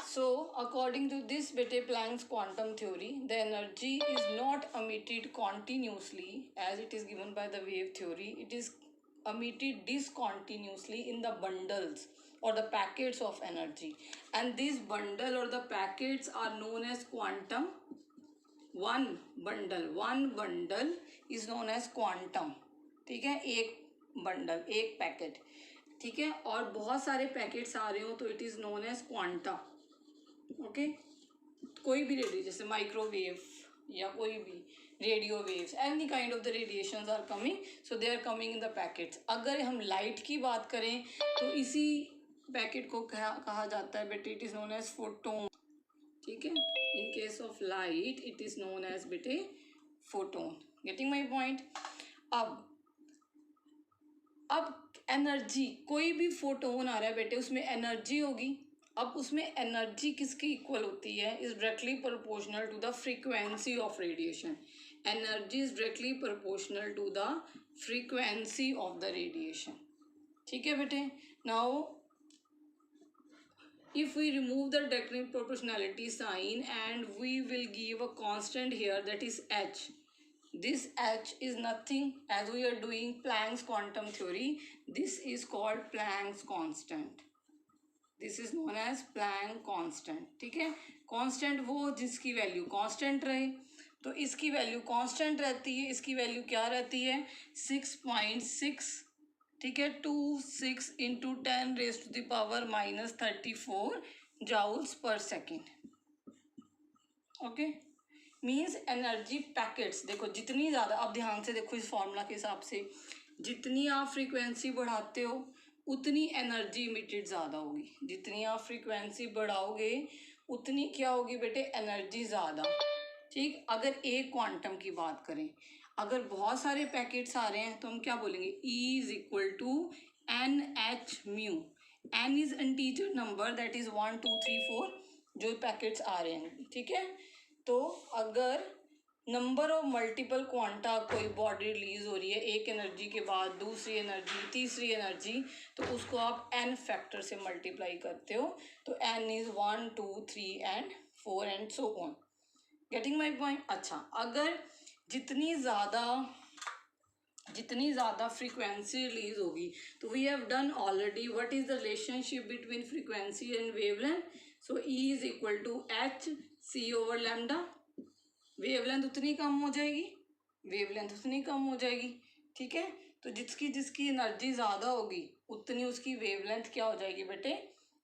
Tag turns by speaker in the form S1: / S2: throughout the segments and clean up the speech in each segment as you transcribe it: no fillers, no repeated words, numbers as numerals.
S1: So according to this bete Planck's quantum theory, the energy is not emitted continuously as it is given by the wave theory. It is emitted discontinuously in the bundles or the packets of energy, and these bundle or the packets are known as quantum. one bundle is known as quantum. ठीक है, एक bundle, एक packet, ठीक है, और बहुत सारे packets आ रहे हो तो it is known as quanta. Okay, कोई भी रेडियो जैसे माइक्रोवेव या कोई भी radio waves, any kind of the radiations are coming, so they are coming in the packets. अगर हम लाइट की बात करें तो इसी पैकेट को कहा जाता है बेटे, it is known as photon. ठीक है, in case of light it is known as बेटे फोटोन. Getting my point. अब एनर्जी, कोई भी फोटोन आ रहा है बेटे उसमें एनर्जी होगी. अब उसमें एनर्जी किसकी इक्वल होती है, is directly proportional to the frequency of radiation. Energy is directly proportional to the frequency of the radiation. ठीक है बेटे. Now if we remove the directly proportionality sign and we will give a constant here, that is h. This h is nothing, as we are doing Planck's quantum theory, this is called Planck's constant. This is known as Planck constant. ठीक है, constant वो जिसकी value constant रहे, तो इसकी value constant रहती है, इसकी वैल्यू क्या रहती है 6.6. ठीक है, 26 into 10⁻⁻34 joules per second. Okay, means energy packets. देखो जितनी ज़्यादा, आप ध्यान से देखो इस फॉर्मूला के हिसाब से, जितनी आप फ्रीक्वेंसी बढ़ाते हो उतनी एनर्जी इमिटेड ज़्यादा होगी. जितनी आप फ्रीक्वेंसी बढ़ाओगे उतनी क्या होगी बेटे, एनर्जी ज़्यादा. ठीक, अगर एक क्वांटम की बात करें, अगर बहुत सारे पैकेट्स आ रहे हैं तो हम क्या बोलेंगे, E is equal to n h mu. N is integer number, that is 1 2 3 4 जो पैकेट्स आ रहे हैं. ठीक है, तो अगर नंबर ऑफ मल्टीपल क्वांटा कोई बॉडी रिलीज हो रही है, एक एनर्जी के बाद दूसरी एनर्जी, तीसरी एनर्जी, तो उसको आप एन फैक्टर से मल्टीप्लाई करते हो, तो n is 1 2 3 and 4 and so on. Getting my point. अच्छा, अगर जितनी ज़्यादा फ्रीक्वेंसी रिलीज होगी, तो we have done already what is the relationship between frequency and wavelength. So E is equal to h c over lambda. Wavelength उतनी कम हो जाएगी, वेवलेंथ उतनी कम हो जाएगी. ठीक है, तो जिसकी एनर्जी ज़्यादा होगी उतनी उसकी वेवलेंथ क्या हो जाएगी बेटे,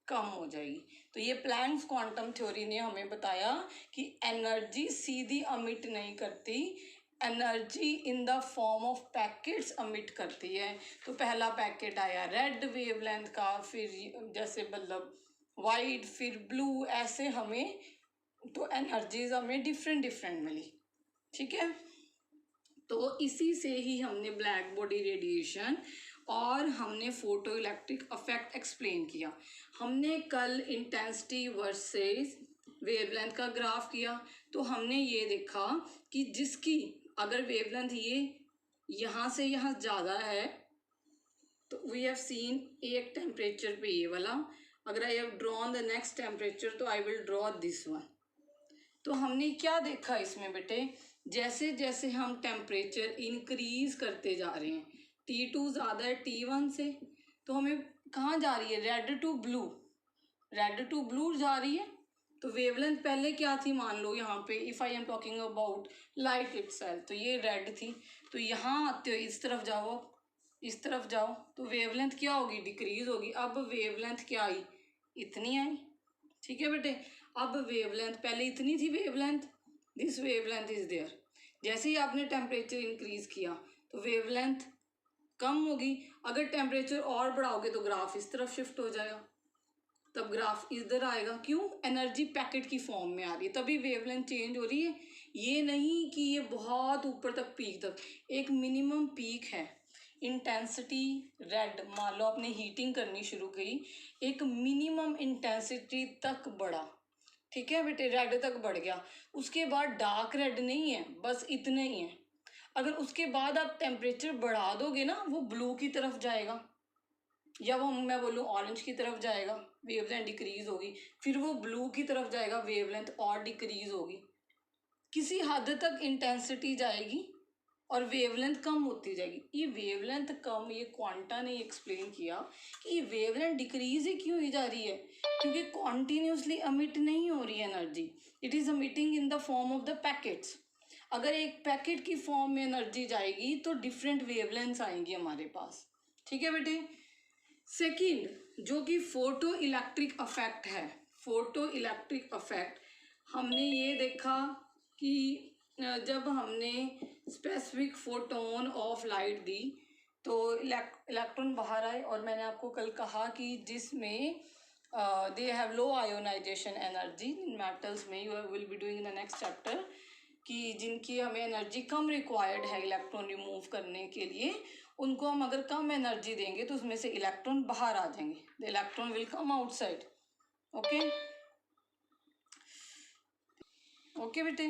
S1: कम हो जाएगी. तो ये प्लैंक्स क्वांटम थ्योरी ने हमें बताया कि एनर्जी सीधी अमिट नहीं करती, energy in the form of packets अमिट करती है. तो पहला पैकेट आया रेड वेवलेंथ का, फिर जैसे मतलब वाइट, फिर ब्लू, ऐसे हमें तो एनर्जीज हमें डिफरेंट मिली. ठीक है, तो इसी से ही हमने ब्लैक बॉडी रेडिएशन और हमने फोटो इलेक्ट्रिक इफेक्ट एक्सप्लेन किया. हमने कल इंटेंसिटी वर्सेस वेवलेंथ का ग्राफ किया, तो हमने ये देखा कि जिसकी अगर वेवलेंथ ये यहाँ से यहाँ ज़्यादा है, तो वी हैव सीन एक टेम्परेचर पे ये वाला, अगर I have drawn the next temperature तो I will draw this one. तो हमने क्या देखा इसमें बेटे, जैसे जैसे हम टेम्परेचर इंक्रीज करते जा रहे हैं, T2 ज़्यादा है T1 से, तो हमें कहाँ जा रही है, रेड टू ब्लू जा रही है. तो वेवलेंथ पहले क्या थी, मान लो यहाँ पे if I am talking about light itself, तो ये रेड थी. तो यहाँ आते हो, इस तरफ जाओ, तो वेवलेंथ क्या होगी, डिक्रीज होगी. अब वेवलेंथ क्या आई, इतनी आई. ठीक है बेटे, अब वेवलेंथ पहले इतनी थी wavelength, this wavelength is there. जैसे ही आपने टेम्परेचर इंक्रीज किया तो वेवलेंथ कम होगी. अगर टेम्परेचर और बढ़ाओगे तो ग्राफ इस तरफ शिफ्ट हो जाएगा, तब ग्राफ इधर आएगा. क्यों, एनर्जी पैकेट की फॉर्म में आ रही है, तभी वेवलेंथ चेंज हो रही है. ये नहीं कि ये बहुत ऊपर तक पीक तक, एक मिनिमम पीक है. इंटेंसिटी रेड, मान लो आपने हीटिंग करनी शुरू की, एक मिनिमम इंटेंसिटी तक बढ़ा. ठीक है बेटे, रेड तक बढ़ गया, उसके बाद डार्क रेड नहीं है, बस इतने ही है. अगर उसके बाद आप टेम्परेचर बढ़ा दोगे ना, वो ब्लू की तरफ जाएगा. या वो मैं बोलूँ ऑरेंज की तरफ जाएगा, वेवलेंथ डिक्रीज होगी, फिर वो ब्लू की तरफ जाएगा, वेवलेंथ और डिक्रीज होगी, किसी हद तक इंटेंसिटी जाएगी और वेवलेंथ कम होती जाएगी। ये वेवलेंथ कम, ये क्वांटा ने एक्सप्लेन किया कि ये वेवलेंथ डिक्रीज ही क्यों ही जा रही है, क्योंकि कॉन्टिन्यूसली अमिट नहीं हो रही है energy, it is emitting in the form of the packets. अगर एक पैकेट की फॉर्म में एनर्जी जाएगी तो डिफरेंट वेवलेंथ्स आएंगी हमारे पास, ठीक है बेटे। सेकंड जो कि फोटो इलेक्ट्रिक अफेक्ट है, फोटो इलेक्ट्रिक अफेक्ट हमने ये देखा कि जब हमने स्पेसिफिक फोटोन ऑफ लाइट दी तो इलेक्ट्रॉन बाहर आए, और मैंने आपको कल कहा कि जिसमें they have low ionization energy in metals में, you will be doing in the next chapter, कि जिनकी हमें एनर्जी कम रिक्वायर्ड है इलेक्ट्रॉन रिमूव करने के लिए, उनको हम अगर कम एनर्जी देंगे तो उसमें से इलेक्ट्रॉन बाहर आ जाएंगे, the electron will come outside. Okay okay बेटे,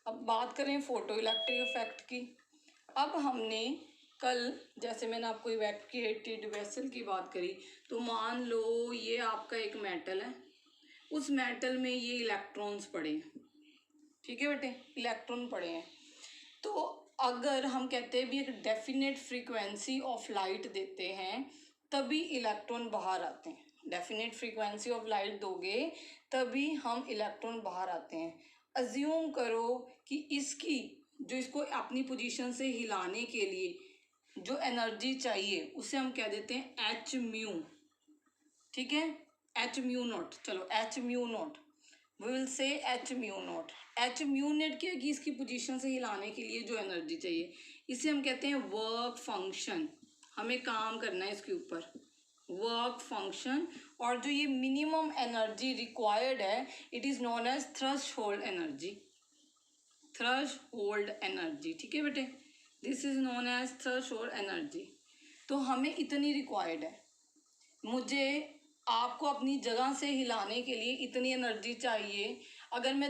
S1: अब बात करें फोटो इलेक्ट्रिक इफेक्ट की। अब हमने कल जैसे मैंने आपको इवैक्यूएटेड वेसल की बात करी, तो मान लो ये आपका एक मेटल है, उस मेटल में ये इलेक्ट्रॉन्स पड़े हैं, ठीक है बेटे, इलेक्ट्रॉन पड़े हैं। तो अगर हम कहते हैं भी एक डेफिनेट फ्रीक्वेंसी ऑफ लाइट देते हैं तभी इलेक्ट्रॉन बाहर आते हैं, डेफिनेट फ्रीक्वेंसी ऑफ लाइट दोगे तभी हम इलेक्ट्रॉन बाहर आते हैं। अज्यूम करो कि इसकी जो इसको अपनी पोजीशन से हिलाने के लिए जो एनर्जी चाहिए उसे हम कह देते हैं एच म्यू, ठीक है, एच म्यू नॉट, चलो h mu naught, we will say h mu naught. H mu net क्या है कि इसकी पोजीशन से हिलाने के लिए जो एनर्जी चाहिए, इसे हम कहते हैं वर्क फंक्शन, हमें काम करना है इसके ऊपर, वर्क फंक्शन। और जो ये मिनिमम एनर्जी रिक्वायर्ड है it is known as threshold energy, threshold energy, ठीक है बेटे, this is known as threshold energy. तो हमें इतनी रिक्वायर्ड है, मुझे आपको अपनी जगह से हिलाने के लिए इतनी एनर्जी चाहिए, अगर मैं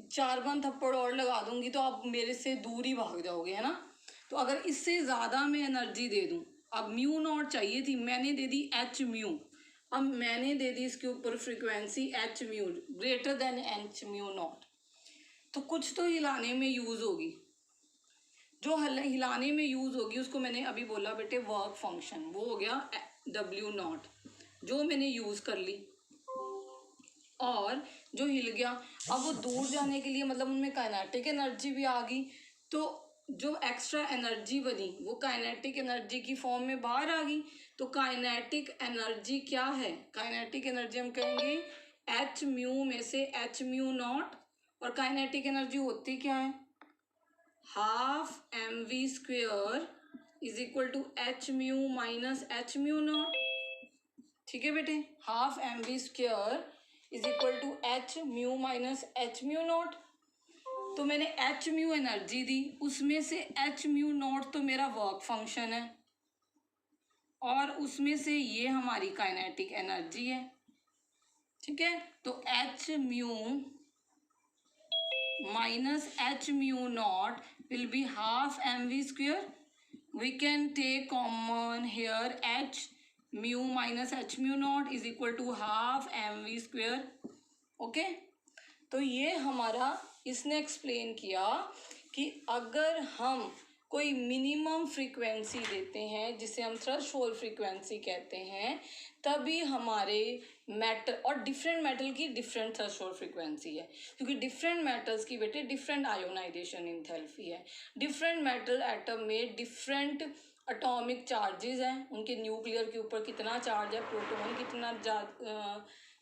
S1: 4 थप्पड़ और लगा दूंगी तो आप मेरे से दूर ही भाग जाओगे, है ना। तो अगर इससे ज़्यादा मैं एनर्जी दे दूं, अब म्यू नॉट चाहिए थी, मैंने दे दी एच म्यू, अब मैंने दे दी इसके ऊपर frequency H mu greater than H mu naught, तो कुछ तो हिलाने में यूज़ होगी, जो हिलाने में यूज़ होगी उसको मैंने अभी बोला बेटे वर्क फंक्शन, वो हो गया डब्ल्यू नॉट, जो मैंने यूज़ कर ली और जो हिल गया। अब वो दूर जाने के लिए मतलब उनमें काइनेटिक एनर्जी भी आ गई, तो जो एक्स्ट्रा एनर्जी बनी वो काइनेटिक एनर्जी की फॉर्म में बाहर आ गई। तो काइनेटिक एनर्जी क्या है, काइनेटिक एनर्जी हम कहेंगे एच म्यू में से एच म्यू नॉट, और काइनेटिक एनर्जी होती क्या है, half m v square is equal to h mu minus h mu naught, ठीक है बेटे, half m v square is equal to h mu minus h mu naught. तो मैंने H mu energy दी, उसमें से एच म्यू नॉट तो मेरा work function है और उसमें से ये हमारी काइनेटिक एनर्जी है, ठीक है। तो h mu minus h mu naught will be half m v square, we can take common here h mu minus h mu naught is equal to half m v square, okay. तो ये हमारा इसने explain किया कि अगर हम कोई minimum frequency देते हैं जिसे हम थ्रेशोल्ड फ्रीक्वेंसी कहते हैं, तभी हमारे मेटल, और डिफरेंट मेटल की डिफरेंट थ्रेशोल्ड फ्रीक्वेंसी है, क्योंकि डिफरेंट मेटल्स की बेटे डिफरेंट आयोनाइजेशन इंथैल्पी है, डिफरेंट मेटल एटम में डिफरेंट एटॉमिक चार्जेस हैं, उनके न्यूक्लियर के ऊपर कितना चार्ज है, प्रोटॉन कितना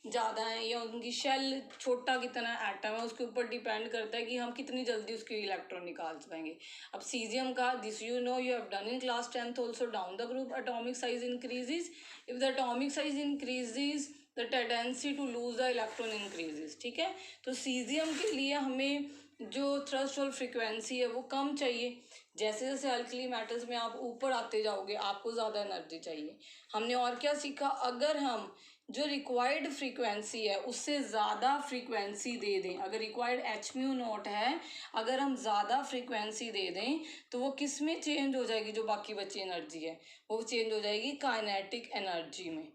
S1: ज़्यादा है, या उनकी शेल छोटा कितना एटम है, उसके ऊपर डिपेंड करता है कि हम कितनी जल्दी उसके इलेक्ट्रॉन निकाल पाएंगे। अब सीजियम का this you know you have done in class 10th also, down the group atomic size increases, if the atomic size increases the tendency to lose the electron increases, ठीक है। तो सीजियम के लिए हमें जो थ्रेशोल्ड फ्रीक्वेंसी है वो कम चाहिए, जैसे जैसे अल्कली मेटल्स में आप ऊपर आते जाओगे आपको ज़्यादा एनर्जी चाहिए। हमने और क्या सीखा, अगर हम जो रिक्वायर्ड फ्रीक्वेंसी है उससे ज़्यादा फ्रीक्वेंसी दे दें, अगर रिक्वायर्ड एच म्यू नॉट है, अगर हम ज़्यादा फ्रीक्वेंसी दे दें तो वो किस में चेंज हो जाएगी, जो बाकी बची एनर्जी है वो चेंज हो जाएगी काइनेटिक एनर्जी में।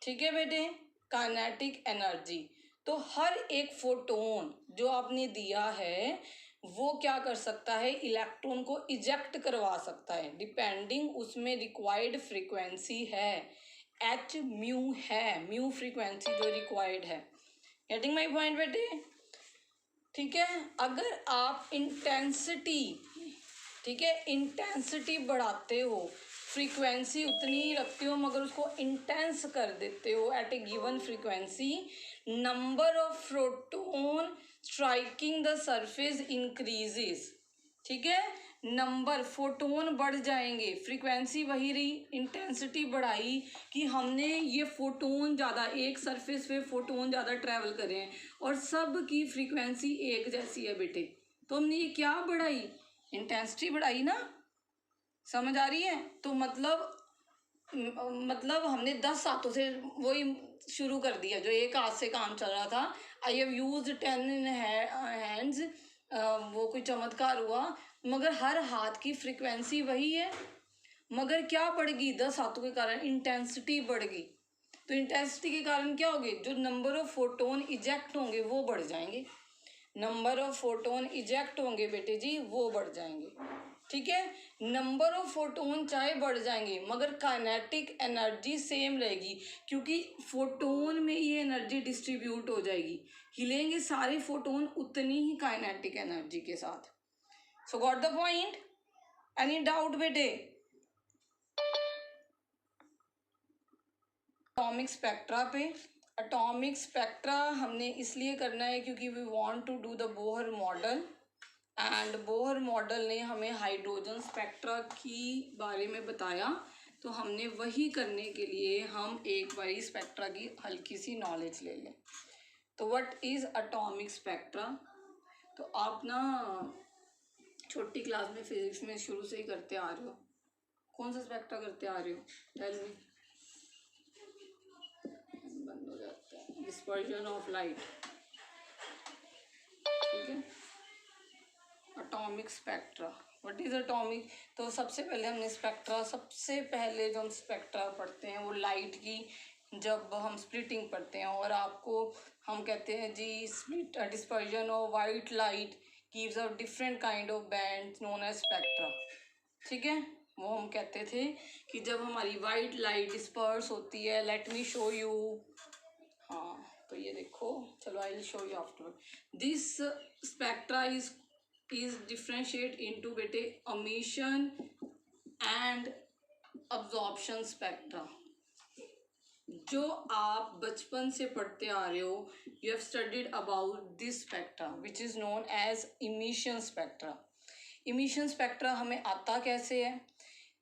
S1: ठीक है बेटे, काइनेटिक एनर्जी। तो हर एक फोटोन जो आपने दिया है वो क्या कर सकता है, इलेक्ट्रॉन को इजेक्ट करवा सकता है, डिपेंडिंग उसमें रिक्वायर्ड फ्रीक्वेंसी है, एच म्यू है, म्यू फ्रीक्वेंसी जो रिक्वायर्ड है। गेटिंग माई पॉइंट बेटे? ठीक है, अगर आप इंटेंसिटी, ठीक है, इंटेंसिटी बढ़ाते हो, फ्रीक्वेंसी उतनी ही रखते हो मगर उसको इंटेंस कर देते हो at a given frequency, number of proton striking the surface increases. ठीक है, नंबर फोटोन बढ़ जाएंगे, फ्रीक्वेंसी वही रही, इंटेंसिटी बढ़ाई कि हमने ये फोटोन ज़्यादा, एक सरफेस पे फोटोन ज़्यादा ट्रैवल करें और सब की फ्रीक्वेंसी एक जैसी है बेटे, तो हमने ये क्या बढ़ाई, इंटेंसिटी बढ़ाई ना। समझ आ रही है? तो मतलब हमने 10 हाथों से वही शुरू कर दिया, जो एक हाथ से काम चल रहा था, I have use 10 in hands, वो कोई चमत्कार हुआ, मगर हर हाथ की फ्रीक्वेंसी वही है, मगर क्या बढ़ गई, 10 हाथों के कारण इंटेंसिटी बढ़ गई। तो इंटेंसिटी के कारण क्या होगी, जो नंबर ऑफ फोटोन इजेक्ट होंगे वो बढ़ जाएंगे, नंबर ऑफ फोटोन इजेक्ट होंगे बेटे जी वो बढ़ जाएंगे। ठीक है, नंबर ऑफ फोटोन चाहे बढ़ जाएंगे मगर काइनेटिक एनर्जी सेम रहेगी, क्योंकि फोटोन में ये एनर्जी डिस्ट्रीब्यूट हो जाएगी, हिलेंगे सारे फोटोन उतनी ही काइनेटिक एनर्जी के साथ। So got the point? Any doubt बेटे? एटॉमिक स्पेक्ट्रा पे, एटॉमिक स्पेक्ट्रा हमने इसलिए करना है क्योंकि we want to do the Bohr model, and Bohr model ने हमें हाइड्रोजन स्पेक्ट्रा की बारे में बताया, तो हमने वही करने के लिए हम एक बारी स्पेक्ट्रा की हल्की सी नॉलेज ले लें। तो व्हाट इज़ एटॉमिक स्पेक्ट्रा? तो आप ना छोटी क्लास में फिजिक्स में शुरू से ही करते आ रहे हो, कौन सा स्पेक्ट्रा करते आ रहे हो, टेल मी। बंद हो जाता है, डिस्पर्जन ऑफ लाइट। ठीक है, atomic spectra, what is atomic? तो सबसे पहले हमने स्पेक्ट्रा, सबसे पहले जो हम स्पेक्ट्रा पढ़ते हैं वो लाइट की, जब हम स्प्लिटिंग पढ़ते हैं और आपको हम कहते हैं जी split dispersion of white light gives a different kind of band known as spectra. ठीक है, वो हम कहते थे कि जब हमारी वाइट लाइट डिस्पर्स होती है, लेट मी शो यू। हाँ तो ये देखो, चलो I will show you after. This spectra is differentiate into बेटे emission एंड अब्जॉर्प्शन स्पेक्ट्रा। जो आप बचपन से पढ़ते आ रहे हो, you have studied about this spectra which is known as emission spectra. Emission spectra हमें आता कैसे है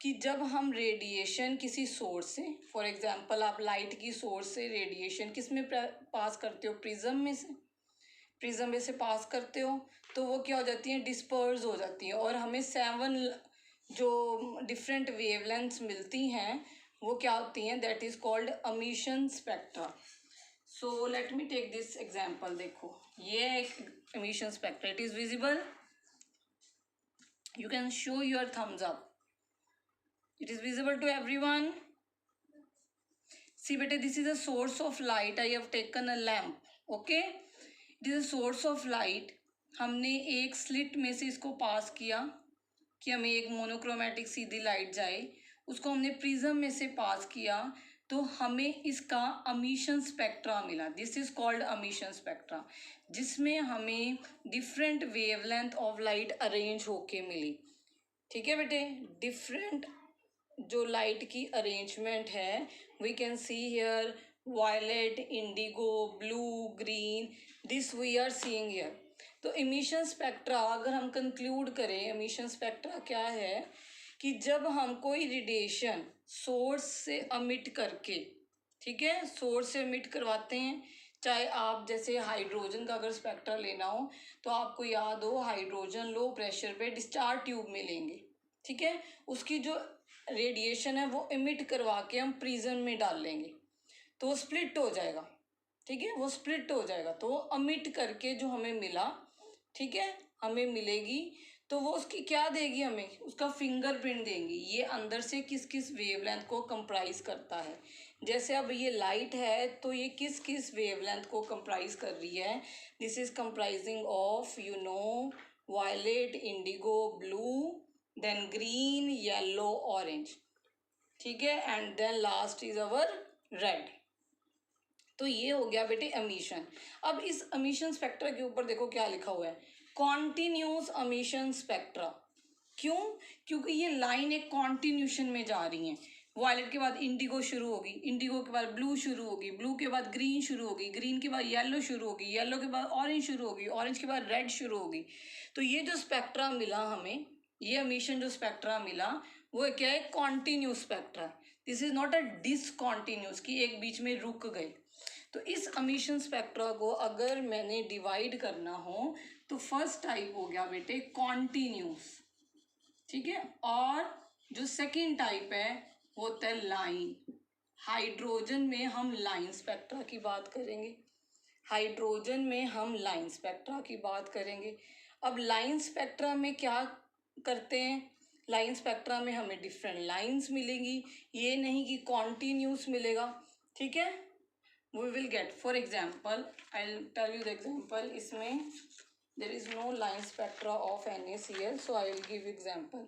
S1: कि जब हम रेडिएशन किसी सोर्स से, फॉर एग्जांपल आप लाइट की सोर्स से रेडिएशन किस में पास करते हो, प्रिज्म में से, प्रिज्म में से पास करते हो, तो वो क्या हो जाती है, डिस्पर्स हो जाती है और हमें 7 जो डिफरेंट वेवलेंथ्स मिलती हैं वो क्या होती हैं, that is called emission spectra. So let me take this example. देखो ये एक emission spectra, it is visible, you can show your thumbs up, it is visible to everyone? See beta, this is a source of light, I have taken a lamp, okay, it is a source of light। हमने एक slit में से इसको पास किया कि हमें एक monochromatic सीधी light जाए, उसको हमने प्रिज्म में से पास किया तो हमें इसका emission स्पेक्ट्रा मिला, this is called emission spectra, जिसमें हमें different wavelength of light arrange होके मिली। ठीक है बेटे, डिफरेंट जो लाइट की अरेंजमेंट है, we can see here violet, indigo, blue, green, this we are seeing here. तो emission स्पेक्ट्रा अगर हम कंक्लूड करें, emission स्पेक्ट्रा क्या है कि जब हम कोई रेडिएशन सोर्स से अमिट करके, ठीक है, सोर्स से अमिट करवाते हैं, चाहे आप जैसे हाइड्रोजन का अगर स्पेक्ट्रा लेना हो तो आपको याद हो हाइड्रोजन लो प्रेशर पे डिस्चार्ज ट्यूब में लेंगे, ठीक है। उसकी जो रेडिएशन है वो इमिट करवा के हम प्रिज्म में डाल लेंगे तो वो स्प्लिट हो जाएगा, ठीक है, वो स्प्लिट हो जाएगा तो अमिट करके जो हमें मिला, ठीक है, हमें मिलेगी तो वो उसकी क्या देगी, हमें उसका फिंगरप्रिंट देंगी ये अंदर से किस किस वेवलेंथ को कंप्राइज करता है। जैसे अब ये लाइट है तो ये किस किस वेवलेंथ को कंप्राइज कर रही है, this is comprising of violet, indigo, blue, then green, yellow, orange, ठीक है, and then last is our red. तो ये हो गया बेटे एमिशन। अब इस एमिशन स्पेक्ट्रा के ऊपर देखो क्या लिखा हुआ है, कॉन्टिन्यूस एमिशन स्पेक्ट्रा। क्यों? क्योंकि ये लाइन एक कॉन्टिन्यूशन में जा रही है। वायलेट के बाद इंडिगो शुरू होगी, इंडिगो के बाद ब्लू शुरू होगी, ब्लू के बाद ग्रीन शुरू होगी, ग्रीन के बाद येलो शुरू होगी, येलो के बाद ऑरेंज शुरू होगी, ऑरेंज के बाद रेड शुरू होगी। तो ये जो स्पेक्ट्रा मिला हमें, ये एमिशन जो स्पेक्ट्रा मिला वो क्या है, continuous spectra. This is not a discontinuous कि एक बीच में रुक गए। तो इस एमिशन स्पेक्ट्रा को अगर मैंने डिवाइड करना हो तो फर्स्ट टाइप हो गया बेटे कॉन्टिन्यूस, ठीक है, और जो सेकंड टाइप है वो होता है लाइन। हाइड्रोजन में हम लाइन स्पेक्ट्रा की बात करेंगे, हाइड्रोजन में हम लाइन स्पेक्ट्रा की बात करेंगे। अब लाइन स्पेक्ट्रा में क्या करते हैं, लाइन स्पेक्ट्रा में हमें डिफरेंट लाइंस मिलेंगी, ये नहीं कि कॉन्टिन्यूस मिलेगा, ठीक है। we will get, for example, I'll tell you the example, इसमें there is no line spectra of NaCl, so I will give example।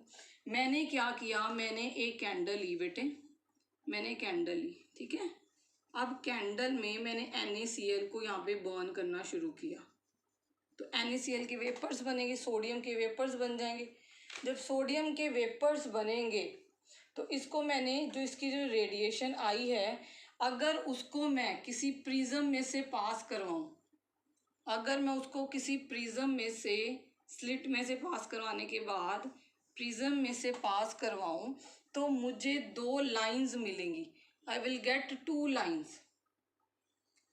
S1: मैंने क्या किया, मैंने एक कैंडल ली बेटे, मैंने कैंडल ली, ठीक है। अब कैंडल में मैंने NaCl को यहाँ पे बर्न करना शुरू किया तो NaCl के वेपर्स बनेंगे, सोडियम के वेपर्स बन जाएंगे। जब सोडियम के वेपर्स बनेंगे तो इसको मैंने जो इसकी जो रेडिएशन आई है अगर उसको मैं किसी प्रिज्म में से पास करवाऊं, अगर मैं उसको किसी प्रिज्म में से स्लिट में से पास करवाने के बाद प्रिज्म में से पास करवाऊं तो मुझे दो लाइंस मिलेंगी, I will get two lines,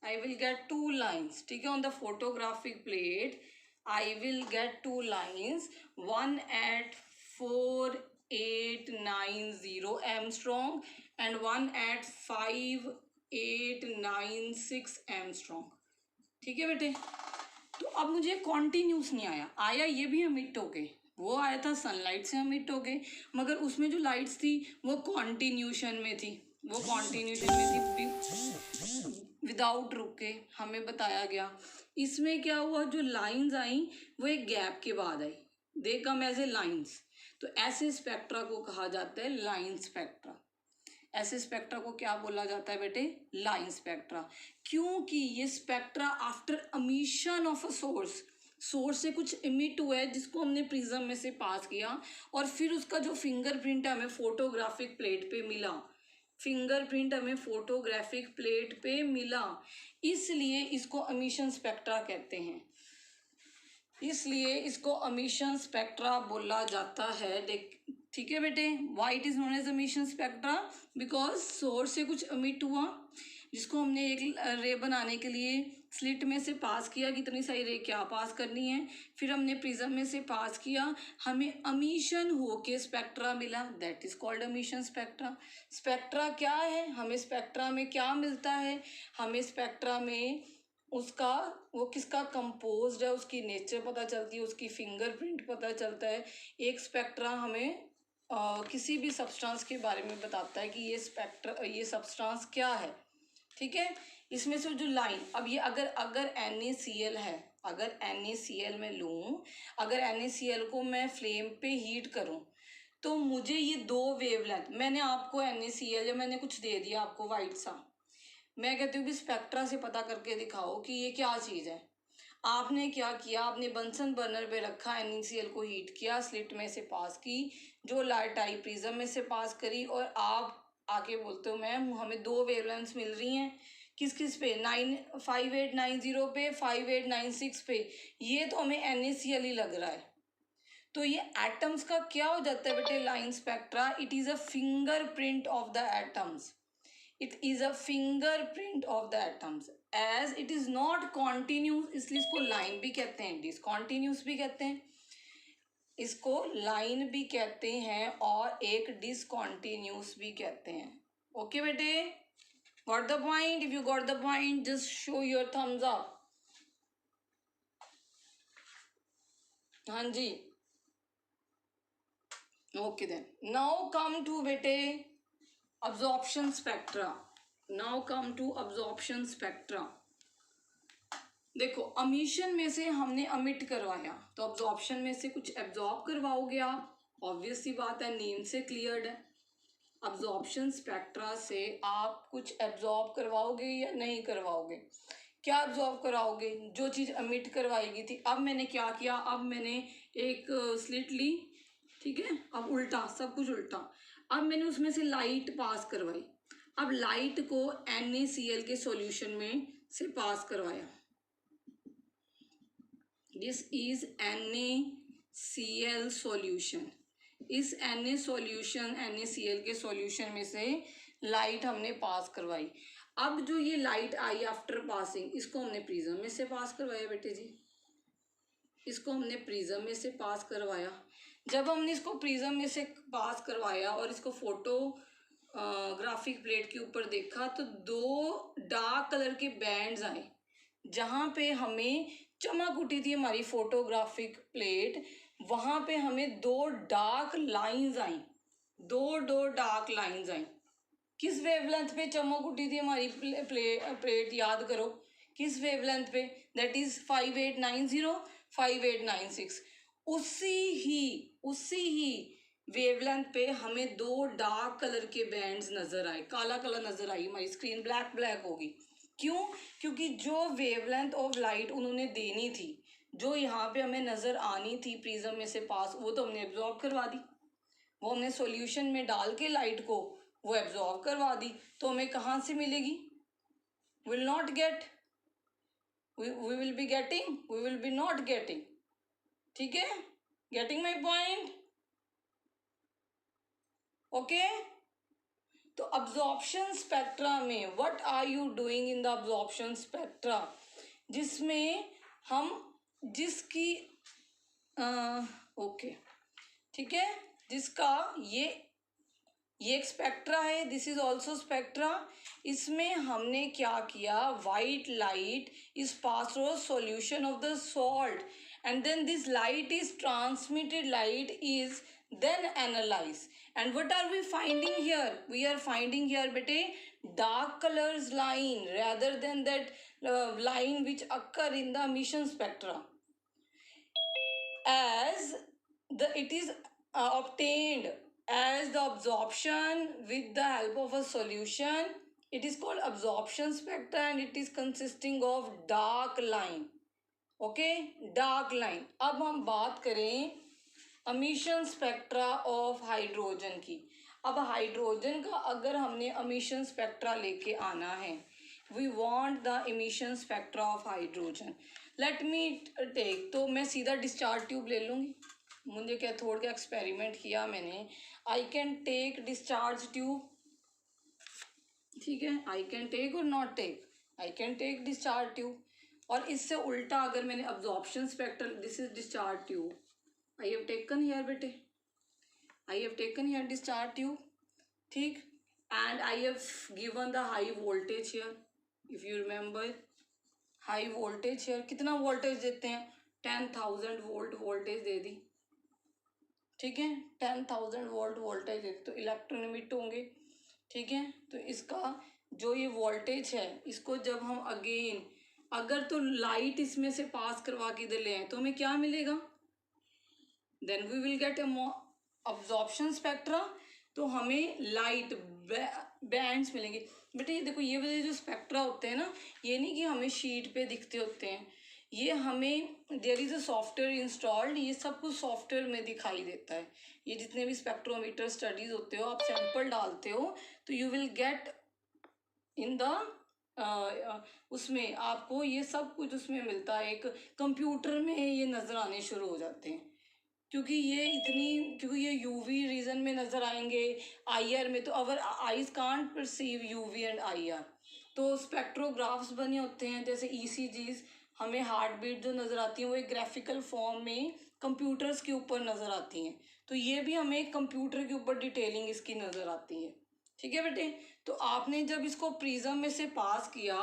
S1: I will get two lines, ठीक है, on the photographic plate I will get two lines, one at 4890 Armstrong and one at 5896 Armstrong, ठीक है बेटे। तो अब मुझे कॉन्टिन्यूस नहीं आया, आया ये भी अमिट हो गए, वो आया था सनलाइट से अमिट हो गए, मगर उसमें जो लाइट्स थी वो कॉन्टिन्यूशन में थी, वो कॉन्टिन्यूशन में थी विदाउट रुके, हमें बताया गया। इसमें क्या हुआ, जो लाइंस आई वो एक गैप के बाद आई, दे कम एज ए लाइंस। तो ऐसे स्पेक्ट्रा को कहा जाता है लाइन स्पेक्ट्रा। ऐसे स्पेक्ट्रा को क्या बोला जाता है बेटे, लाइन स्पेक्ट्रा। क्योंकि ये spectra after emission of a source, source से कुछ इमिट हुआ है जिसको हमने प्रिज्म में से पास किया और फिर उसका जो फिंगरप्रिंट है हमें फोटोग्राफिक प्लेट पे मिला, फिंगरप्रिंट हमें फोटोग्राफिक प्लेट पे मिला, इसलिए इसको एमिशन स्पेक्ट्रा कहते हैं, इसलिए इसको एमिशन स्पेक्ट्रा बोला जाता है। ठीक है बेटे, why it is known as emission spectra, because source से कुछ एमिट हुआ जिसको हमने एक रे बनाने के लिए स्लिट में से पास किया, कितनी सारी रे क्या पास करनी है, फिर हमने प्रिज्म में से पास किया, हमें एमिशन होके स्पेक्ट्रा मिला, that is called emission spectra. Spectra क्या है, हमें स्पेक्ट्रा में क्या मिलता है, हमें स्पेक्ट्रा में उसका वो किसका कंपोज्ड है उसकी नेचर पता चलती है, उसकी फिंगरप्रिंट पता चलता है। एक स्पेक्ट्रा हमें किसी भी सब्सटेंस के बारे में बताता है कि ये सब्सटेंस क्या है, ठीक है। इसमें से जो लाइन, अब ये अगर NaCl है, अगर NaCl मैं लूँ, अगर NaCl को मैं फ्लेम पे हीट करूँ तो मुझे ये दो वेवलेंथ, मैंने आपको NaCl या मैंने कुछ दे दिया आपको वाइट सा, मैं कहती हूँ कि स्पेक्ट्रा से पता करके दिखाओ कि ये क्या चीज़ है। आपने क्या किया, आपने बंसन बर्नर पे रखा, NaCl को हीट किया, स्लिट में से पास की, जो लाइट आई प्रिज्म में से पास करी, और आप आके बोलते हो मैम हमें दो वेवलेंथ्स मिल रही हैं, किस किस पे, 5890 पे, 5896 पे, ये तो हमें NaCl ही लग रहा है। तो ये एटम्स का क्या हो जाता है बेटे line spectra, it is a fingerprint of the atoms. It is a fingerprint of the atoms. As it is not continuous, इसलिए इसको लाइन भी कहते हैं, डिसकॉन्टिन्यूस भी कहते हैं, इसको लाइन भी कहते हैं और एक डिसकॉन्टिन्यूस भी कहते हैं। ओके बेटे, got the point? If you got the point just show your thumbs up. हाँ जी, okay then now come to बेटे absorption spectra। now come to absorption spectra। देखो अमीशन में से हमने अमिट करवाया तो अब्जॉर्प्शन में से कुछ एब्जॉर्ब करवाओगे आप, ऑब्वियस सी बात है, नेम से क्लियर्ड है। अब्जॉर्प्शन स्पेक्ट्रा से आप कुछ एब्जॉर्ब करवाओगे या नहीं करवाओगे? क्या एब्जॉर्ब कराओगे? जो चीज़ अमिट करवाएगी थी। अब मैंने क्या किया, अब मैंने एक स्लिट ली, ठीक है, अब उल्टा, सब कुछ उल्टा। अब मैंने उसमें से लाइट पास करवाई। अब लाइट को NaCl के सॉल्यूशन में से पास करवाया। This is NaCl solution. इस NaCl के सॉल्यूशन में से लाइट हमने पास करवाई। अब जो ये लाइट आई आफ्टर पासिंग, इसको हमने प्रिज्म में से पास करवाया बेटे जी, इसको हमने प्रिज्म में से पास करवाया। जब हमने इसको प्रिज्म में से पास करवाया और इसको फोटो ग्राफिक प्लेट के ऊपर देखा तो दो डार्क कलर के बैंड्स आए। जहाँ पे हमें चमक उठी थी हमारी फोटोग्राफिक प्लेट, वहाँ पे हमें दो डार्क लाइंस आई, दो डार्क लाइंस आई। किस वेवलेंथ पे चमक उठी थी हमारी प्लेट याद करो, किस वेवलेंथ पे? That is 5890 5896। उसी ही वेवलेंथ पे हमें दो डार्क कलर के बैंड्स नजर आए, काला कलर नजर आई, हमारी स्क्रीन ब्लैक ब्लैक होगी। क्यों? क्योंकि जो वेवलेंथ ऑफ लाइट उन्होंने देनी थी, जो यहाँ पे हमें नजर आनी थी प्रिज्म में से पास, वो तो हमने एब्जॉर्ब करवा दी। वो हमने सॉल्यूशन में डाल के लाइट को वो एब्जॉर्ब करवा दी, तो हमें कहाँ से मिलेगी? Will not gate, we will be getting, we will be not getting। ठीक है, गेटिंग माई पॉइंट? ओके, तो अब्जॉर्प्शन स्पेक्ट्रा में what are you doing in the absorption spectra, जिसमें हम जिसकी ओके ठीक है, जिसका ये एक स्पेक्ट्रा है, दिस इज ऑल्सो स्पेक्ट्रा। इसमें हमने क्या किया, white light is pass through solution of the salt and then this light is transmitted, light is then analyzed, and what are we finding here? We are finding here bete dark colors line rather than that line which occur in the emission spectra, as the it is obtained as the absorption with the help of a solution. It is called absorption spectra and it is consisting of dark line। Okay, dark line. अब हम बात करें emission spectra of hydrogen की। अब hydrogen का अगर हमने emission spectra लेके आना है, we want the emission spectra of hydrogen. Let me take, तो मैं सीधा डिस्चार्ज ट्यूब ले लूँगी, मुझे क्या थोड़ा का एक्सपेरिमेंट किया मैंने। I can take discharge tube, ठीक है, आई कैन टेक और not take, I can take discharge tube. और इससे उल्टा अगर मैंने absorption spectral, this is discharge tube, I have taken here बेटे, I have taken here discharge tube, ठीक, and I have given the high voltage here, if you remember high voltage here, कितना voltage देते हैं? 10,000 volt voltage दे दी, ठीक है, 10,000 volt voltage दे दी, तो electron emit होंगे, ठीक है। तो इसका जो ये वोल्टेज है, इसको जब हम अगेन अगर तो लाइट इसमें से पास करवा के इधर ले आए तो हमें क्या मिलेगा? Then we will get absorption spectra, तो हमें लाइट बैंड्स मिलेंगे। बेटे ये देखो, ये वाले जो स्पेक्ट्रा होते हैं ना, ये नहीं कि हमें शीट पे दिखते होते हैं, ये हमें there is a software installed, ये सब कुछ सॉफ्टवेयर में दिखाई देता है। ये जितने भी स्पेक्ट्रोमीटर स्टडीज होते हो, आप सैंपल डालते हो तो you will get in the उसमें आपको ये सब कुछ उसमें मिलता है, एक कंप्यूटर में ये नज़र आने शुरू हो जाते हैं। क्योंकि ये यूवी रीजन में नजर आएंगे, आईआर में तो अवर eyes can't perceive UV and IR. तो स्पेक्ट्रोग्राफ्स बने होते हैं जैसे ईसीजीज, हमें हार्ट बीट जो नज़र आती है वो एक ग्राफिकल फॉर्म में कंप्यूटर्स के ऊपर नज़र आती हैं। तो ये भी हमें एक कंप्यूटर के ऊपर डिटेलिंग इसकी नज़र आती है। ठीक है बेटे, तो आपने जब इसको प्रिज्म में से पास किया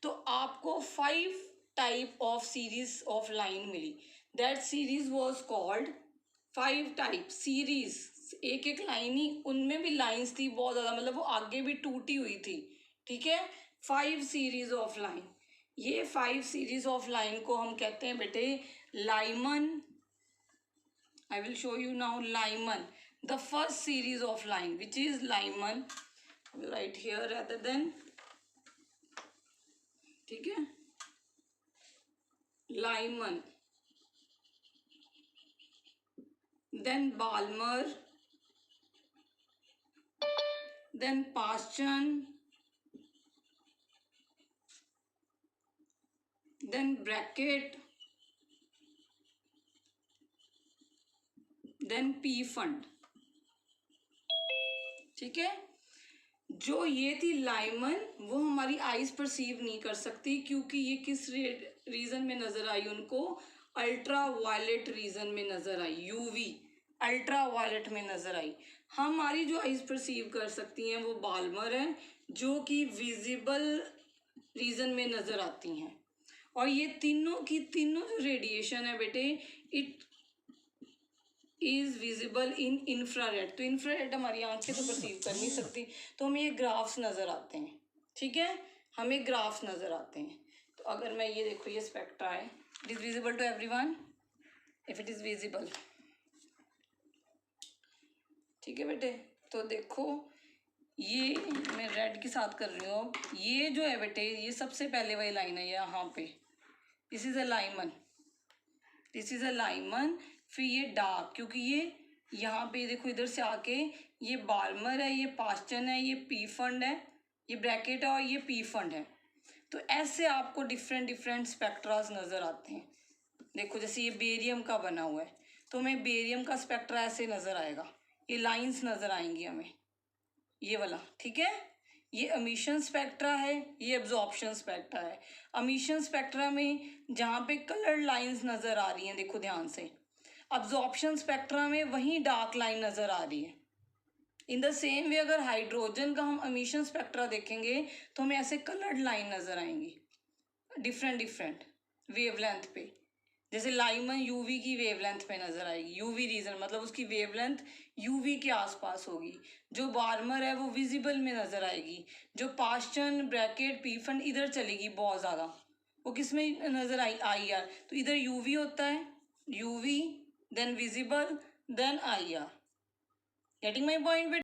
S1: तो आपको 5 type of series of line मिली। That series was called 5 type series. एक एक लाइन ही, उनमें भी लाइंस थी बहुत ज़्यादा, मतलब वो आगे भी टूटी हुई थी। ठीक है, 5 सीरीज ऑफ लाइन। ये 5 सीरीज ऑफ लाइन को हम कहते हैं बेटे Lyman. I will show you now Lyman, the first series of line which is Lyman. Right here rather than, ठीक है, Lyman, then Balmer, then Paschen, then Brackett, then P Fund। ठीक है, जो ये थी लाइमन वो हमारी आईज परसीव नहीं कर सकती क्योंकि ये किस रीजन में नजर आई उनको, अल्ट्रा वायलेट रीजन में नजर आई, यूवी अल्ट्रा वायलेट में नजर आई। हमारी जो आईज परसीव कर सकती हैं वो बाल्मर है जो कि विजिबल रीजन में नजर आती हैं। और ये तीनों की तीनों जो रेडिएशन है बेटे, it is visible in infrared. तो इंफ्रारेड हमारी आंखें तो परसीव कर नहीं सकती, तो हमें ये ग्राफ्स नजर आते हैं। ठीक है, हमें ग्राफ्स नजर आते हैं। तो अगर मैं ये देखो, ये स्पेक्ट्रा है, it is visible to everyone if it is visible. ठीक है बेटे, तो देखो ये मैं रेड के साथ कर रही हूँ। ये जो है बेटे, ये सबसे पहले वाली लाइन है यहाँ पे, this is a Lyman, this is a Lyman. फिर ये डार्क, क्योंकि ये यहाँ पे देखो इधर से आके ये बाल्मर है, ये पास्चन है, ये पी फंड है, ये ब्रैकेट है और ये पी फंड है। तो ऐसे आपको डिफरेंट डिफरेंट स्पेक्ट्रास नज़र आते हैं। देखो जैसे ये बेरियम का बना हुआ है तो हमें बेरियम का स्पेक्ट्रा ऐसे नज़र आएगा, ये लाइंस नज़र आएंगी हमें, ये वाला। ठीक है, ये एमिशन स्पेक्ट्रा है, ये एब्जॉर्प्शन स्पेक्ट्रा है। एमिशन स्पेक्ट्रा में जहाँ पे कलर्ड लाइंस नज़र आ रही हैं, देखो ध्यान से, अब्जॉर्प्शन स्पेक्ट्रा में वहीं डार्क लाइन नज़र आ रही है। इन द सेम वे अगर हाइड्रोजन का हम एमिशन स्पेक्ट्रा देखेंगे तो हमें ऐसे कलर्ड लाइन नज़र आएंगी डिफरेंट डिफरेंट वेवलेंथ पे। जैसे लाइमन यूवी की वेवलेंथ पे नज़र आएगी, यूवी रीजन मतलब उसकी वेवलेंथ यूवी के आसपास होगी। जो बार्मर है वो विजिबल में नज़र आएगी। जो पास्चन ब्रैकेट पी फंड इधर चलेगी बहुत ज़्यादा, वो किस में नज़र आई आर। तो इधर यूवी होता है, UV then visible then I R. Getting my point?